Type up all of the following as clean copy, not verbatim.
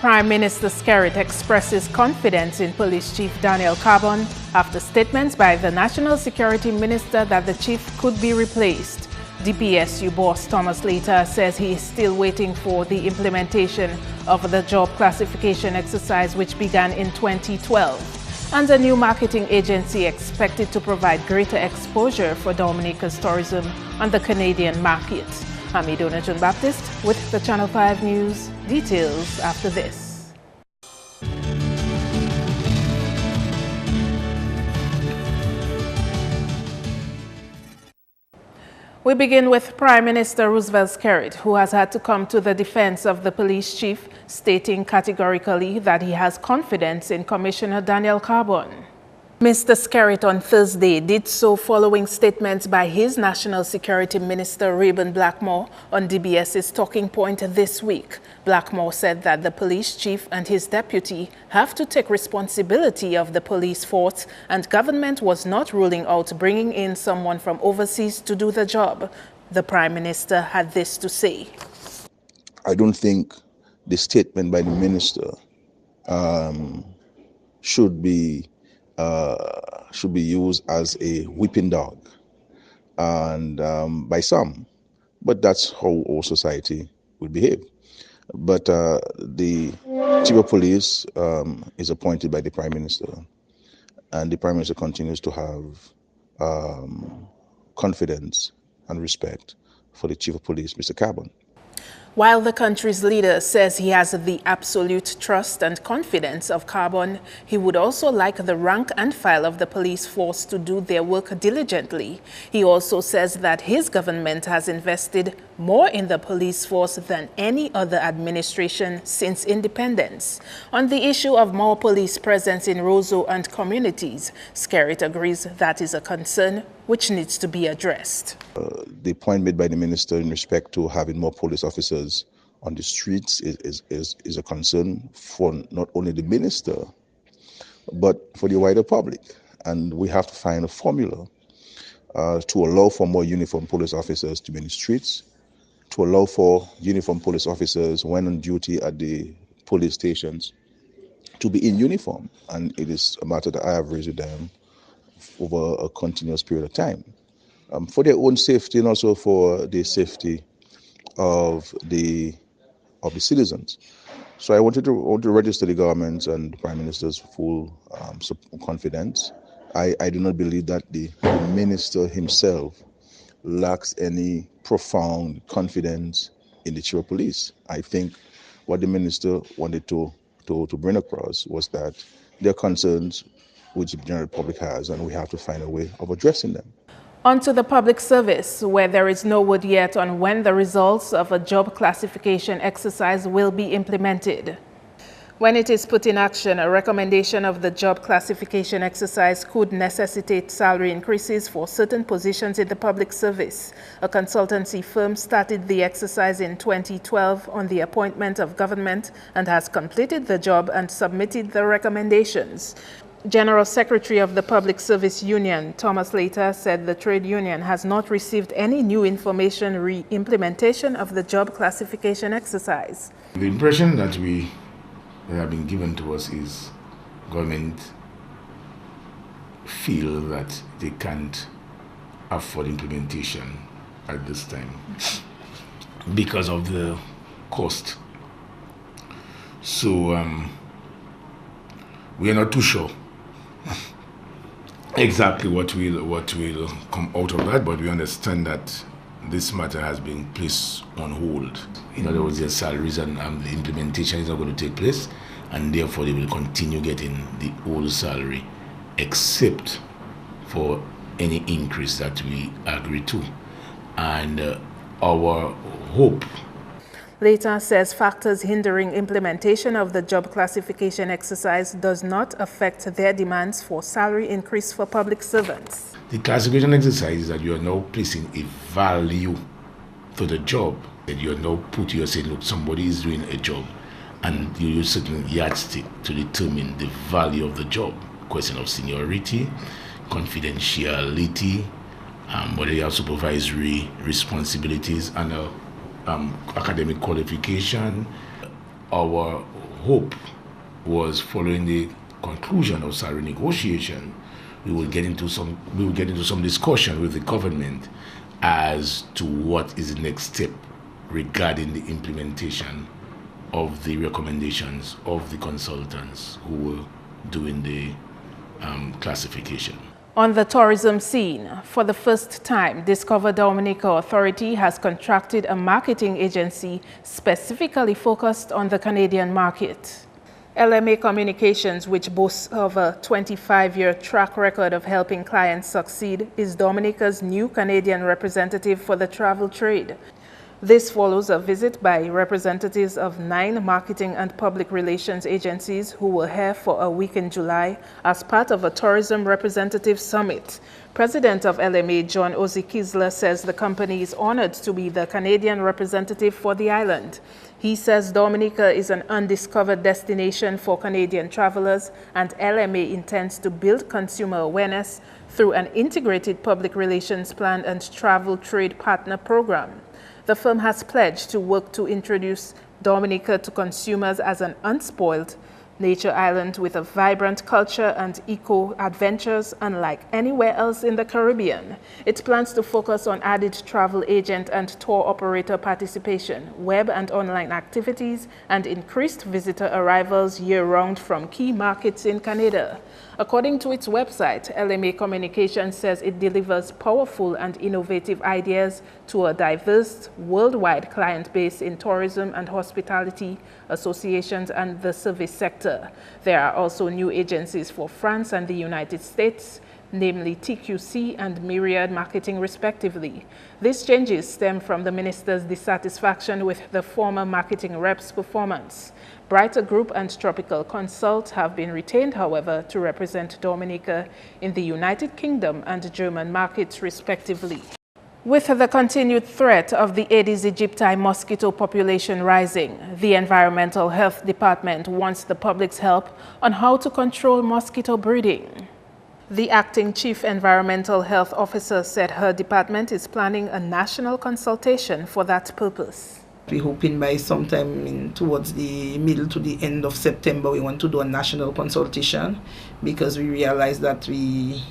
Prime Minister Skerrit expresses confidence in Police Chief Daniel Carbon after statements by the National Security Minister that the chief could be replaced. DPSU boss Thomas Later says he is still waiting for the implementation of the job classification exercise which began in 2012. And a new marketing agency expected to provide greater exposure for Dominica's tourism on the Canadian market. I'm Idona John Baptist with the Channel 5 News. Details after this. We begin with Prime Minister Roosevelt Skerrit, who has had to come to the defense of the police chief, stating categorically that he has confidence in Commissioner Daniel Carbon. Mr. Skerrit on Thursday did so following statements by his National Security Minister Reuben Blackmore on DBS's Talking Point this week. Blackmore said that the police chief and his deputy have to take responsibility of the police force, and government was not ruling out bringing in someone from overseas to do the job. The Prime Minister had this to say. I don't think the statement by the minister should be used as a whipping dog, and by some, but that's how all society would behave. But the chief of police is appointed by the Prime Minister, and the Prime Minister continues to have confidence and respect for the chief of police, Mr. Carbon. While the country's leader says he has the absolute trust and confidence of Carbon, he would also like the rank and file of the police force to do their work diligently. He also says that his government has invested more in the police force than any other administration since independence. On the issue of more police presence in Roseau and communities, Skerrit agrees that is a concern which needs to be addressed. The point made by the minister in respect to having more police officers on the streets is a concern for not only the minister, but for the wider public. And we have to find a formula to allow for more uniformed police officers to be in the streets, to allow for uniformed police officers when on duty at the police stations to be in uniform. And it is a matter that I have raised with them over a continuous period of time, for their own safety and also for the safety of the citizens. So I want to register the government and the Prime Minister's full confidence. I do not believe that the minister himself lacks any profound confidence in the chief of police. I think what the minister wanted to bring across was that there are concerns which the general public has, and we have to find a way of addressing them. On to the public service, where there is no word yet on when the results of a job classification exercise will be implemented. When it is put in action, a recommendation of the job classification exercise could necessitate salary increases for certain positions in the public service. A consultancy firm started the exercise in 2012 on the appointment of government and has completed the job and submitted the recommendations. General Secretary of the Public Service Union, Thomas Later, said the trade union has not received any new information re-implementation of the job classification exercise. The impression that have been given to us is government feel that they can't afford implementation at this time because of the cost. So we are not too sure exactly what will come out of that, but we understand that this matter has been placed on hold. In other words, their salaries and the implementation is not going to take place, and therefore they will continue getting the old salary, except for any increase that we agree to. And our hope. Later says factors hindering implementation of the job classification exercise does not affect their demands for salary increase for public servants. The classification exercise is that you are now placing a value to the job. That you are now saying, look, somebody is doing a job, and you use certain yardstick to determine the value of the job. Question of seniority, confidentiality, whether you have supervisory responsibilities, and academic qualification. our hope was, following the conclusion of salary negotiation, we will get into some discussion with the government as to what is the next step regarding the implementation of the recommendations of the consultants who were doing the classification. On the tourism scene, for the first time, Discover Dominica Authority has contracted a marketing agency specifically focused on the Canadian market. LMA Communications, which boasts of a 25-year track record of helping clients succeed, is Dominica's new Canadian representative for the travel trade. This follows a visit by representatives of 9 marketing and public relations agencies who were here for a week in July as part of a tourism representative summit. President of LMA, John Ozzy Kisler, says the company is honored to be the Canadian representative for the island. He says Dominica is an undiscovered destination for Canadian travelers, and LMA intends to build consumer awareness through an integrated public relations plan and travel trade partner program. The firm has pledged to work to introduce Dominica to consumers as an unspoiled nature island with a vibrant culture and eco-adventures unlike anywhere else in the Caribbean. It plans to focus on added travel agent and tour operator participation, web and online activities, and increased visitor arrivals year-round from key markets in Canada. According to its website, LMA Communications says it delivers powerful and innovative ideas to a diverse worldwide client base in tourism and hospitality, associations, and the service sector. There are also new agencies for France and the United States, namely TQC and Myriad Marketing respectively. These changes stem from the minister's dissatisfaction with the former marketing rep's performance. Brighter Group and Tropical Consult have been retained, however, to represent Dominica in the United Kingdom and German markets respectively. With the continued threat of the Aedes aegypti mosquito population rising, the Environmental Health Department wants the public's help on how to control mosquito breeding. The acting chief environmental health officer said her department is planning a national consultation for that purpose. We're hoping by sometime towards the middle to the end of September, we want to do a national consultation because we realize that we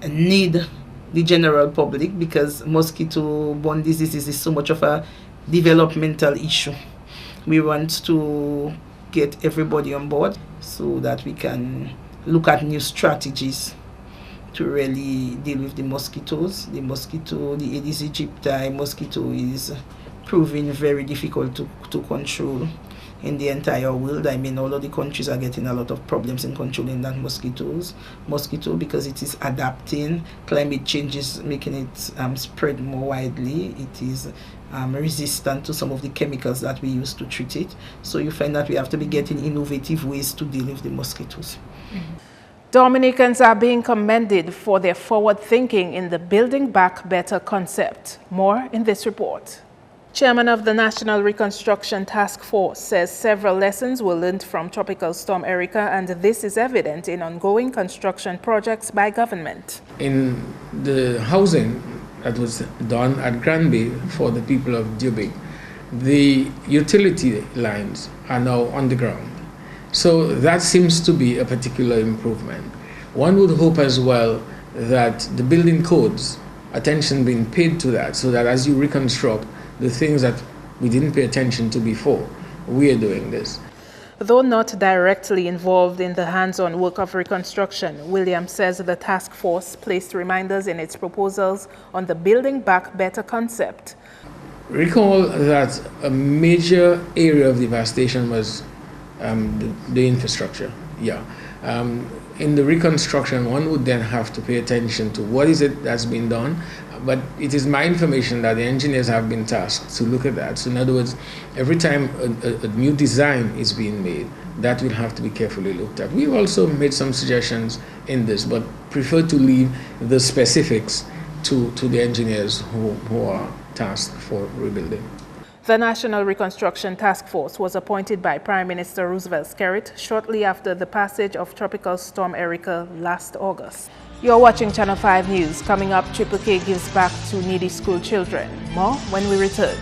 need the general public because mosquito-borne diseases is so much of a developmental issue. We want to get everybody on board so that we can look at new strategies to really deal with the mosquitoes. The Aedes aegypti mosquito is proving very difficult to control in the entire world. I mean, all of the countries are getting a lot of problems in controlling that mosquito because it is adapting. Climate change is making it spread more widely. It is resistant to some of the chemicals that we use to treat it. So you find that we have to be getting innovative ways to deal with the mosquitoes. Dominicans are being commended for their forward thinking in the Building Back Better concept. More in this report. Chairman of the National Reconstruction Task Force says several lessons were learned from Tropical Storm Erika, and this is evident in ongoing construction projects by government. In the housing that was done at Granby for the people of Dubig, the utility lines are now underground. So that seems to be a particular improvement. One would hope as well that the building codes, attention being paid to that, so that as you reconstruct, the things that we didn't pay attention to before, we are doing this. Though not directly involved in the hands-on work of reconstruction, Williams says the task force placed reminders in its proposals on the Building Back Better concept. Recall that a major area of devastation was the infrastructure. In the reconstruction, one would then have to pay attention to what is it that's been done. But it is my information that the engineers have been tasked to look at that. So in other words, every time a new design is being made, that will have to be carefully looked at. We've also made some suggestions in this, but prefer to leave the specifics to the engineers who are tasked for rebuilding. The National Reconstruction Task Force was appointed by Prime Minister Roosevelt Skerrit shortly after the passage of Tropical Storm Erika last August. You're watching Channel 5 News. Coming up, Triple K gives back to needy school children. More when we return.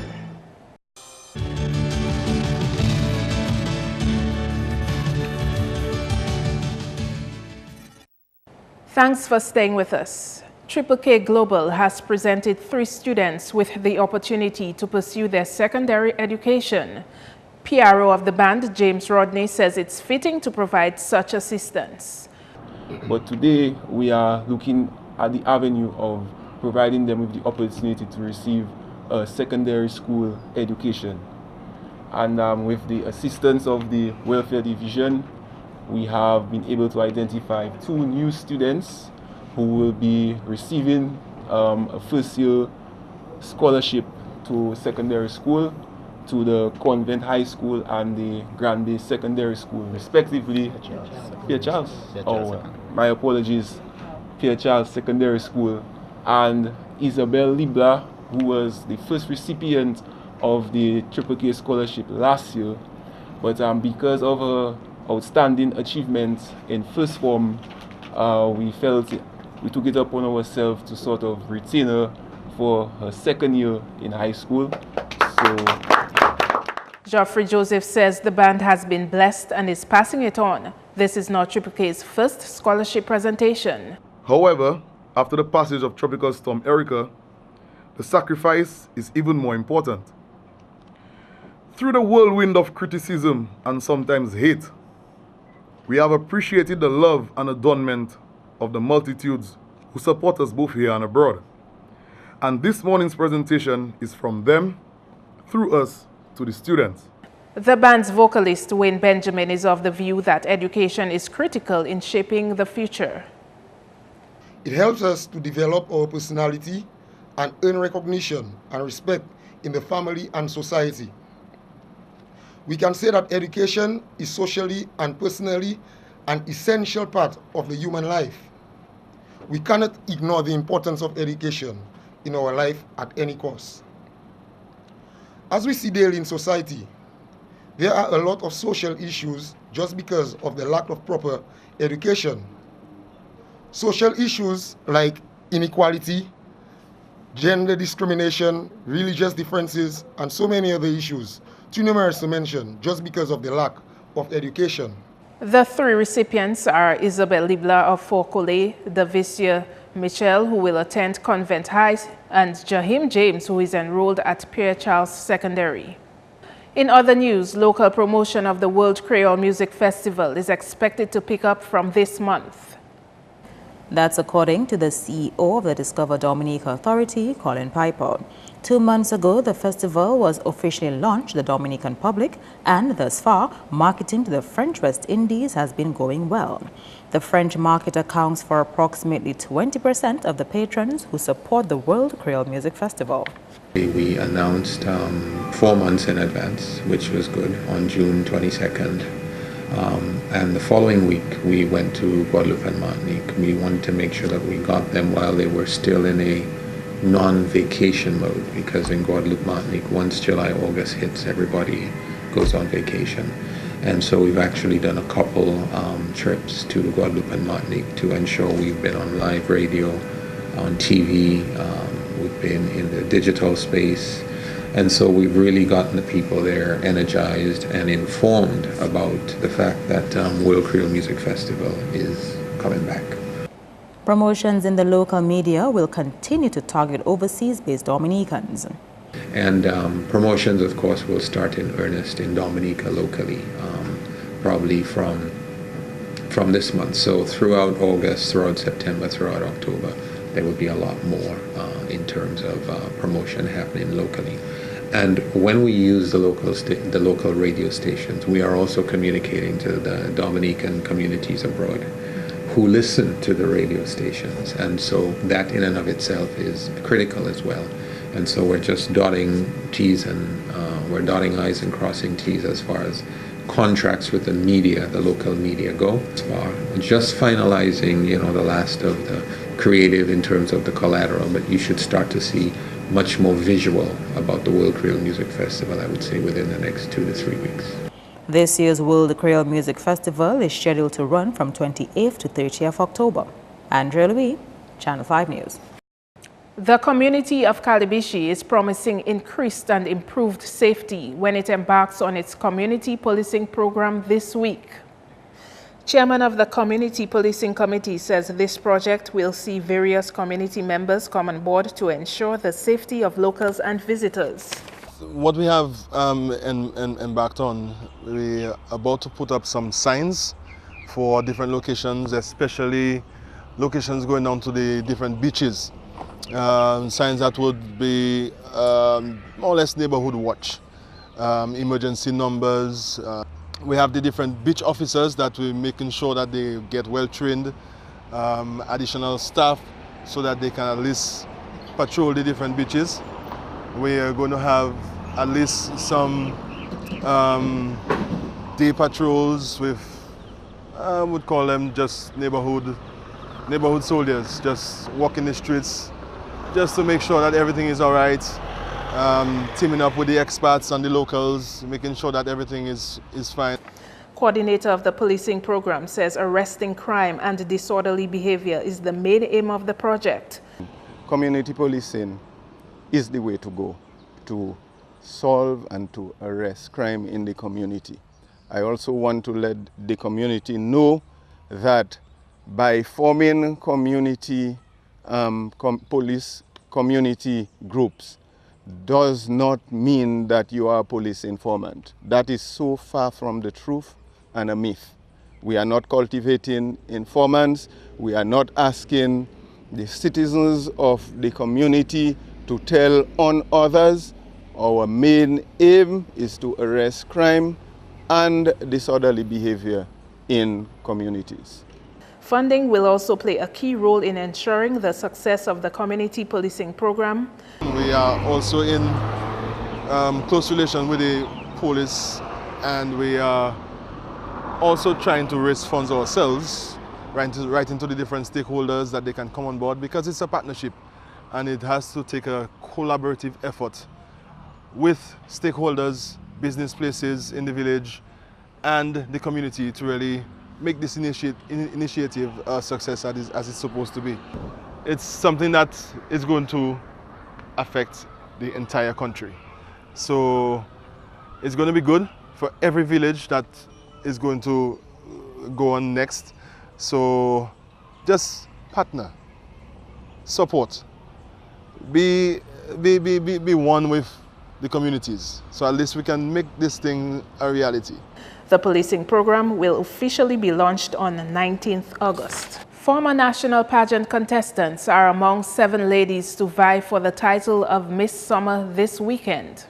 Thanks for staying with us. Triple K Global has presented 3 students with the opportunity to pursue their secondary education. PRO of the band, James Rodney, says it's fitting to provide such assistance. But today we are looking at the avenue of providing them with the opportunity to receive a secondary school education. And with the assistance of the Welfare Division, we have been able to identify 2 new students who will be receiving a first-year scholarship to secondary school, to the Convent High School and the Grand Bay Secondary School, respectively. Pierre Charles. Oh, my apologies. Pierre Charles Secondary School, and Isabel Libla, who was the first recipient of the Triple K scholarship last year, but because of her outstanding achievements in first form, we took it upon ourselves to sort of retain her for her second year in high school. So Geoffrey Joseph says the band has been blessed and is passing it on. This is not Triple K's first scholarship presentation. However, after the passage of Tropical Storm Erica, the sacrifice is even more important. Through the whirlwind of criticism and sometimes hate, we have appreciated the love and adornment of the multitudes who support us both here and abroad. And this morning's presentation is from them, through us, to the students. The band's vocalist, Wayne Benjamin, is of the view that education is critical in shaping the future. It helps us to develop our personality and earn recognition and respect in the family and society. We can say that education is socially and personally an essential part of the human life. We cannot ignore the importance of education in our life at any cost. As we see daily in society, there are a lot of social issues just because of the lack of proper education. Social issues like inequality, gender discrimination, religious differences, and so many other issues, too numerous to mention, just because of the lack of education. The 3 recipients are Isabel Libla of Fort-Collet, Davicia Michel, who will attend Convent High, and Jahim James, who is enrolled at Pierre Charles Secondary. In other news, local promotion of the World Creole Music Festival is expected to pick up from this month. That's according to the CEO of the Discover Dominica Authority, Colin Piper. 2 months ago, the festival was officially launched to the Dominican public, and thus far, marketing to the French West Indies has been going well. The French market accounts for approximately 20% of the patrons who support the World Creole Music Festival. We announced 4 months in advance, which was good, on June 22nd. And the following week, we went to Guadeloupe and Martinique. We wanted to make sure that we got them while they were still in a non-vacation mode, because in Guadeloupe, Martinique, once July, August hits, everybody goes on vacation. And so we've actually done a couple trips to Guadeloupe and Martinique to ensure we've been on live radio, on TV, we've been in the digital space. And so we've really gotten the people there energized and informed about the fact that World Creole Music Festival is coming back. Promotions in the local media will continue to target overseas-based Dominicans. And promotions, of course, will start in earnest in Dominica locally, probably from this month. So throughout August, throughout September, throughout October, there will be a lot more in terms of promotion happening locally. And when we use the local radio stations, we are also communicating to the Dominican communities abroad who listen to the radio stations. And so that in and of itself is critical as well. And so we're just dotting T's and we're dotting I's and crossing T's as far as contracts with the media, the local media go. Just finalizing, the last of the creative in terms of the collateral, but you should start to see much more visual about the World Creole Music Festival, I would say, within the next 2 to 3 weeks. This year's World Creole Music Festival is scheduled to run from 28th to 30th October. Andrea Louis, Channel 5 News. The community of Calibishi is promising increased and improved safety when it embarks on its community policing program this week. Chairman of the Community Policing Committee says this project will see various community members come on board to ensure the safety of locals and visitors. What we have embarked on, we are about to put up some signs for different locations, especially locations going down to the different beaches. Signs that would be more or less neighborhood watch, emergency numbers. We have the different beach officers that we're making sure that they get well trained, additional staff so that they can at least patrol the different beaches. We are going to have at least some day patrols with, I would call them just neighborhood soldiers, just walking the streets, just to make sure that everything is all right. Teaming up with the experts and the locals, making sure that everything is fine. Coordinator of the policing program says arresting crime and disorderly behavior is the main aim of the project. Community policing is the way to go to solve and to arrest crime in the community. I also want to let the community know that by forming community police community groups does not mean that you are a police informant. That is so far from the truth and a myth. We are not cultivating informants. We are not asking the citizens of the community to tell on others. Our main aim is to arrest crime and disorderly behavior in communities. Funding will also play a key role in ensuring the success of the community policing program. We are also in close relation with the police, and we are also trying to raise funds ourselves, right into the different stakeholders that they can come on board, because it's a partnership and it has to take a collaborative effort with stakeholders, business places in the village and the community to really make this initiative a success as it's supposed to be. It's something that is going to affect the entire country. So it's going to be good for every village that is going to go on next. So just partner, support, be one with the communities. So at least we can make this thing a reality. The policing program will officially be launched on 19th August. Former national pageant contestants are among 7 ladies to vie for the title of Miss Summer this weekend.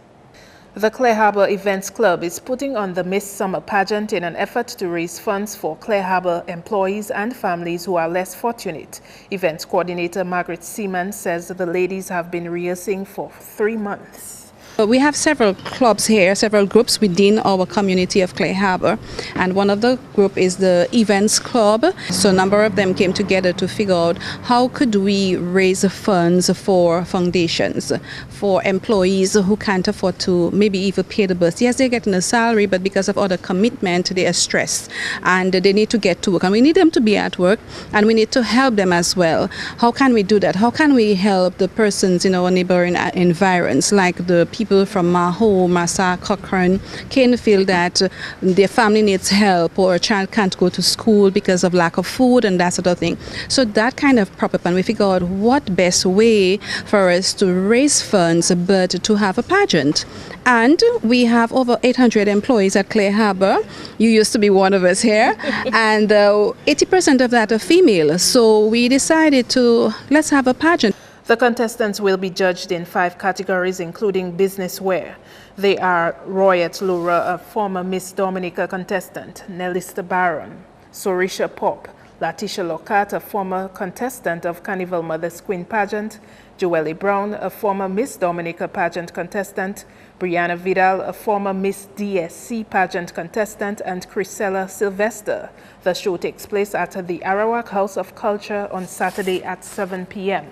The Clare Harbour Events Club is putting on the Miss Summer pageant in an effort to raise funds for Clare Harbour employees and families who are less fortunate. Events coordinator Margaret Seaman says the ladies have been rehearsing for 3 months. We have several clubs here, several groups within our community of Clare Harbour, and one of the group is the Events Club. So a number of them came together to figure out how could we raise funds for foundations, for employees who can't afford to maybe even pay the bus. Yes, they're getting a salary, but because of other commitment, they are stressed and they need to get to work, and we need them to be at work, and we need to help them as well. How can we do that? How can we help the persons in our neighboring environs, like the people from Maho, Massa, Cochrane, can feel that their family needs help, or a child can't go to school because of lack of food and that sort of thing. So that kind of prop up, and we figure out what best way for us to raise funds but to have a pageant. And we have over 800 employees at Clare Harbour. You used to be one of us here, and 80% of that are female. So we decided to let's have a pageant. The contestants will be judged in 5 categories, including business wear. They are Royet Lura, a former Miss Dominica contestant, Nelista Barron, Sorisha Pop, Latisha Locat, a former contestant of Carnival Mother's Queen pageant, Joelle Brown, a former Miss Dominica pageant contestant, Brianna Vidal, a former Miss DSC pageant contestant, and Chrisella Sylvester. The show takes place at the Arawak House of Culture on Saturday at 7 p.m.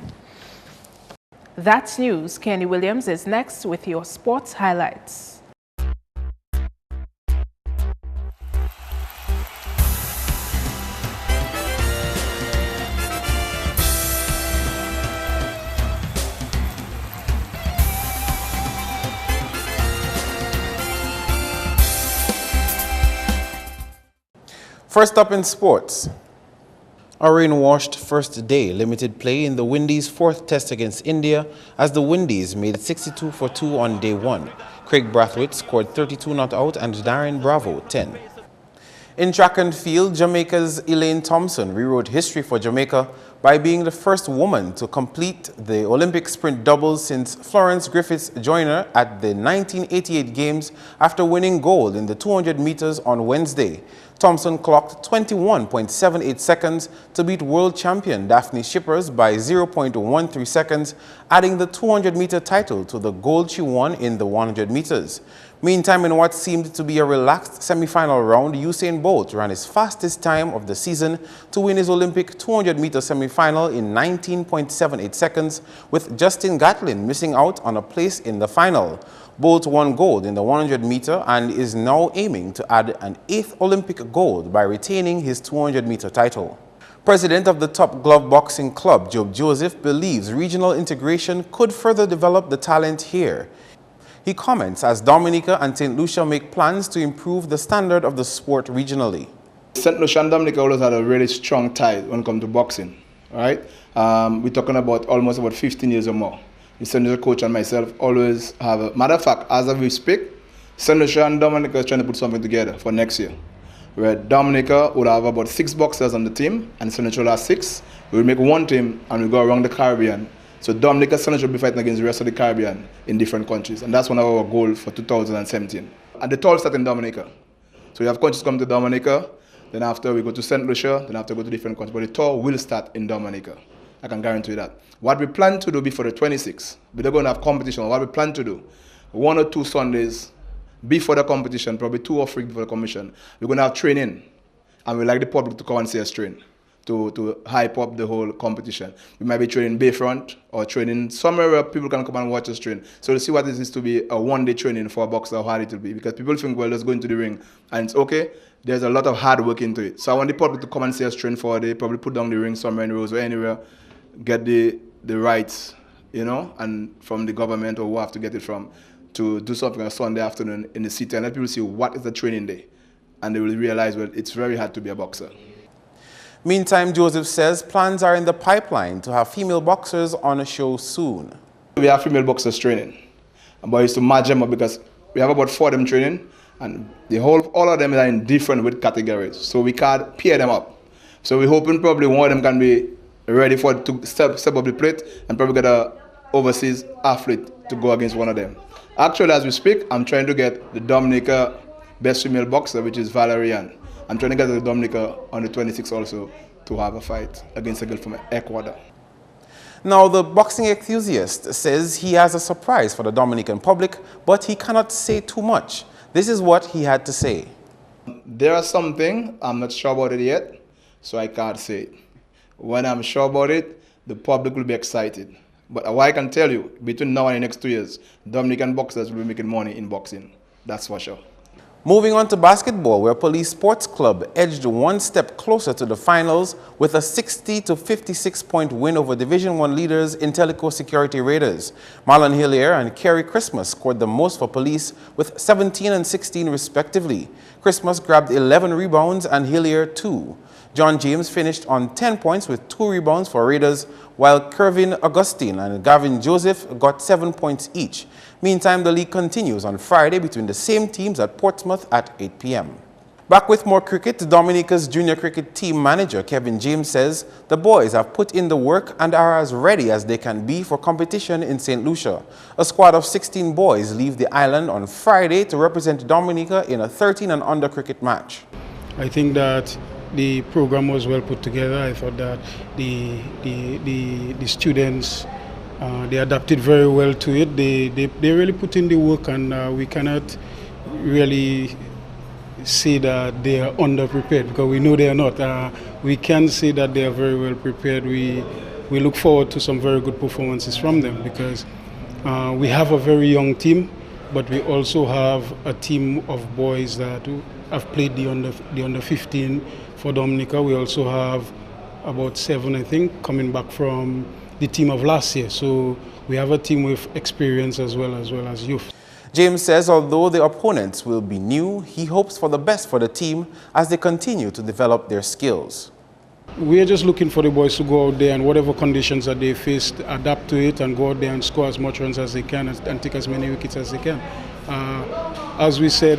That's news. Kenny Williams is next with your sports highlights. First up in sports. A rain-washed first day limited play in the Windies' fourth test against India as the Windies made it 62 for 2 on day 1. Craig Brathwaite scored 32 not out and Darren Bravo 10. In track and field, Jamaica's Elaine Thompson rewrote history for Jamaica by being the first woman to complete the Olympic sprint doubles since Florence Griffiths joined her at the 1988 Games after winning gold in the 200 meters on Wednesday. Thompson clocked 21.78 seconds to beat world champion Daphne Shippers by 0.13 seconds, adding the 200-meter title to the gold she won in the 100 meters. Meantime, in what seemed to be a relaxed semi-final round, Usain Bolt ran his fastest time of the season to win his Olympic 200-meter semi-final in 19.78 seconds, with Justin Gatlin missing out on a place in the final. Bolt won gold in the 100-meter and is now aiming to add an 8th Olympic gold by retaining his 200-meter title. President of the Top Glove Boxing Club, Job Joseph, believes regional integration could further develop the talent here. He comments as Dominica and St. Lucia make plans to improve the standard of the sport regionally. St. Lucia and Dominica always had a really strong tie when it comes to boxing, right? We're talking about almost about 15 years or more. The St. Lucia coach and myself always have a, matter of fact, as we speak, St. Lucia and Dominica is trying to put something together for next year, where Dominica would have about 6 boxers on the team and St. Lucia will have 6. We'll make one team and we'll go around the Caribbean. So Dominica, St. Lucia will be fighting against the rest of the Caribbean in different countries, and that's one of our goals for 2017. And the tour start in Dominica. So we have countries come to Dominica, then after we go to St. Lucia, then after we go to different countries. But the tour will start in Dominica. I can guarantee you that. What we plan to do before the 26th, we're not going to have competition. What we plan to do, 1 or 2 Sundays before the competition, probably 2 or 3 before the competition, we're going to have training, and we like the public to come and see us train, to hype up the whole competition. We might be training Bayfront or training somewhere where people can come and watch us train. So to see what it is to be a 1-day training for a boxer, how hard it will be. Because people think, well, let's go into the ring and it's okay. There's a lot of hard work into it. So I want the public to come and see us train for a day, probably put down the ring somewhere in the Rose or anywhere, get the rights, you know, and from the government or who have to get it from, to do something on Sunday afternoon in the city and let people see what is the training day. And they will realize, well, it's very hard to be a boxer. Meantime, Joseph says plans are in the pipeline to have female boxers on a show soon. We have female boxers training, but it's to match them up because we have about 4 of them training, and all of them are in different weight categories, so we can't pair them up. So we're hoping probably one of them can be ready to step up the plate and probably get a overseas athlete to go against one of them. Actually, as we speak, I'm trying to get the Dominica best female boxer, which is Valerian. I'm trying to get the Dominica on the 26th also to have a fight against a girl from Ecuador. Now, the boxing enthusiast says he has a surprise for the Dominican public, but he cannot say too much. This is what he had to say. There are something, I'm not sure about it yet, so I can't say it. When I'm sure about it, the public will be excited. But what I can tell you, between now and the next 2 years, Dominican boxers will be making money in boxing. That's for sure. Moving on to basketball, where Police Sports Club edged 1 step closer to the finals with a 60-56-point win over Division I leaders Intellico Security Raiders. Marlon Hillier and Kerry Christmas scored the most for Police with 17 and 16 respectively. Christmas grabbed 11 rebounds and Hillier 2. John James finished on 10 points with 2 rebounds for Raiders, while Kervin Augustine and Gavin Joseph got 7 points each. Meantime, the league continues on Friday between the same teams at Portsmouth at 8 p.m. Back with more cricket, Dominica's junior cricket team manager Kevin James says the boys have put in the work and are as ready as they can be for competition in St. Lucia. A squad of 16 boys leave the island on Friday to represent Dominica in a 13 and under cricket match. I think that the program was well put together. I thought that the students they adapted very well to it. They really put in the work, and we cannot really say that they are underprepared because we know they are not. We can say that they are very well prepared. We look forward to some very good performances from them because we have a very young team, but we also have a team of boys that have played the under 15 for Dominica. We also have about 7, I think, coming back from the team of last year. So we have a team with experience as well as youth. James says although the opponents will be new, he hopes for the best for the team as they continue to develop their skills. We are just looking for the boys to go out there and whatever conditions that they face, adapt to it and go out there and score as much runs as they can and take as many wickets as they can. As we said,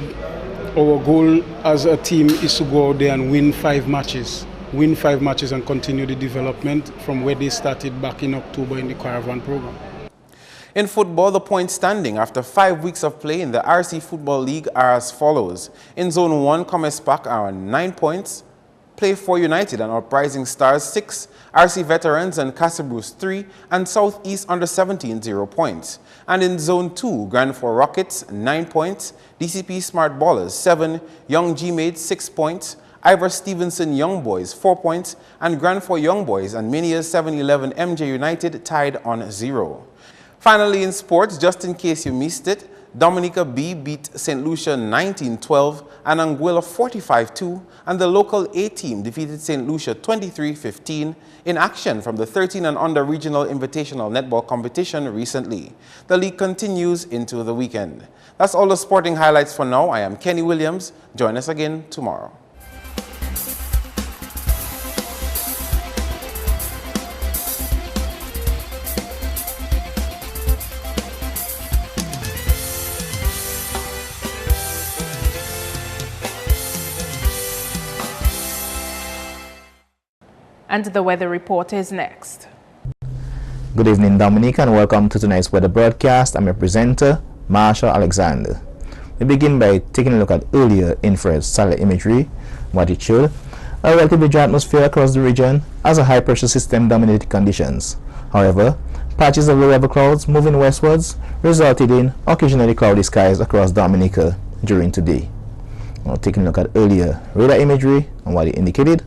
our goal as a team is to go out there and win 5 matches. Win 5 matches and continue the development from where they started back in October in the Caravan program. In football, the point standing after 5 weeks of play in the RC Football League are as follows. In Zone 1, Commerce Park are on 9 points. Play 4 United and Uprising Stars 6, RC Veterans and Casabruce 3, and Southeast Under 17 0 points. And in Zone 2, Grand 4 Rockets 9 points, DCP Smart Ballers 7, Young G-Maids 6 points, Ivor Stevenson Young Boys 4 points, and Grand 4 Young Boys and Minias 7-11 MJ United tied on 0. Finally, in sports, just in case you missed it, Dominica B beat St. Lucia 19-12 and Anguilla 45-2, and the local A team defeated St. Lucia 23-15 in action from the 13 and under regional invitational netball competition recently. The league continues into the weekend. That's all the sporting highlights for now. I am Kenny Williams. Join us again tomorrow. And the weather report is next. Good evening, Dominica, and welcome to tonight's weather broadcast. I'm your presenter, Marshall Alexander. We begin by taking a look at earlier infrared satellite imagery. What it showed: a relatively dry atmosphere across the region as a high pressure system dominated conditions. However, patches of low level clouds moving westwards resulted in occasionally cloudy skies across Dominica during today. Now, taking a look at earlier radar imagery and what it indicated: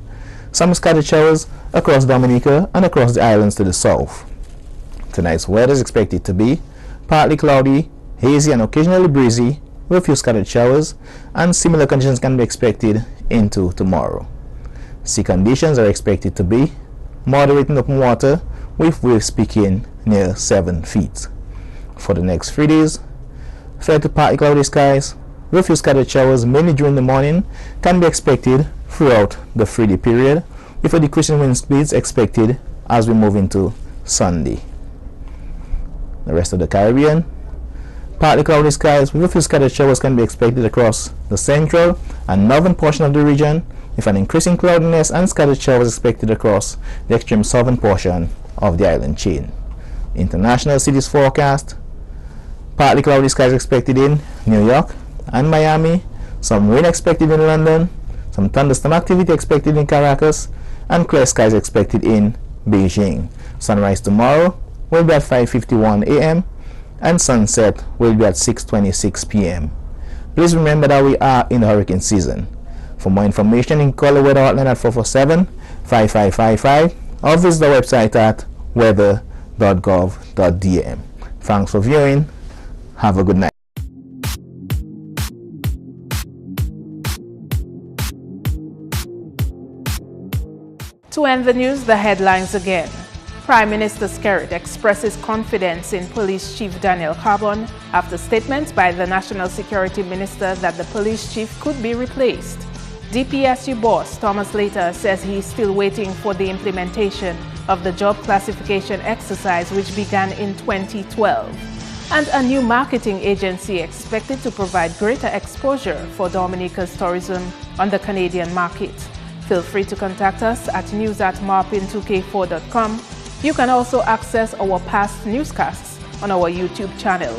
some scattered showers across Dominica and across the islands to the south. Tonight's weather is expected to be partly cloudy, hazy and occasionally breezy with a few scattered showers, and similar conditions can be expected into tomorrow. Sea conditions are expected to be moderate in open water with waves peaking near 7 feet. For the next 3 days, fair to partly cloudy skies with a few scattered showers mainly during the morning can be expected throughout the 3-day period, with a decrease in wind speeds expected as we move into Sunday. The rest of the Caribbean, partly cloudy skies with a few scattered showers can be expected across the central and northern portion of the region, with an increasing cloudiness and scattered showers expected across the extreme southern portion of the island chain. International cities forecast: partly cloudy skies expected in New York and Miami, some rain expected in London, some thunderstorm activity expected in Caracas, and clear skies expected in Beijing. Sunrise tomorrow will be at 5:51 a.m. and sunset will be at 6:26 p.m. Please remember that we are in the hurricane season. For more information, you can call the weather hotline at 447-5555 or visit the website at weather.gov.dm. Thanks for viewing. Have a good night. To end the news, the headlines again. Prime Minister Skerrit expresses confidence in Police Chief Daniel Carbon after statements by the National Security Minister that the police chief could be replaced. DPSU boss Thomas Later says he is still waiting for the implementation of the job classification exercise which began in 2012. And a new marketing agency expected to provide greater exposure for Dominica's tourism on the Canadian market. Feel free to contact us at news@marpin2k4.com. You can also access our past newscasts on our YouTube channel.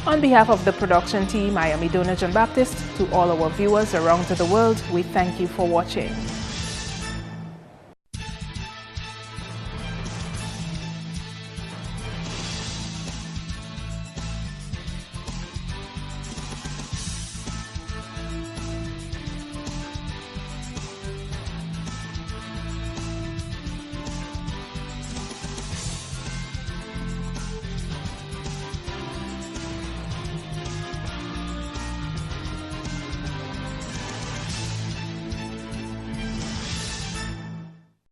On behalf of the production team, I am Idona John Baptist. To all our viewers around the world, we thank you for watching.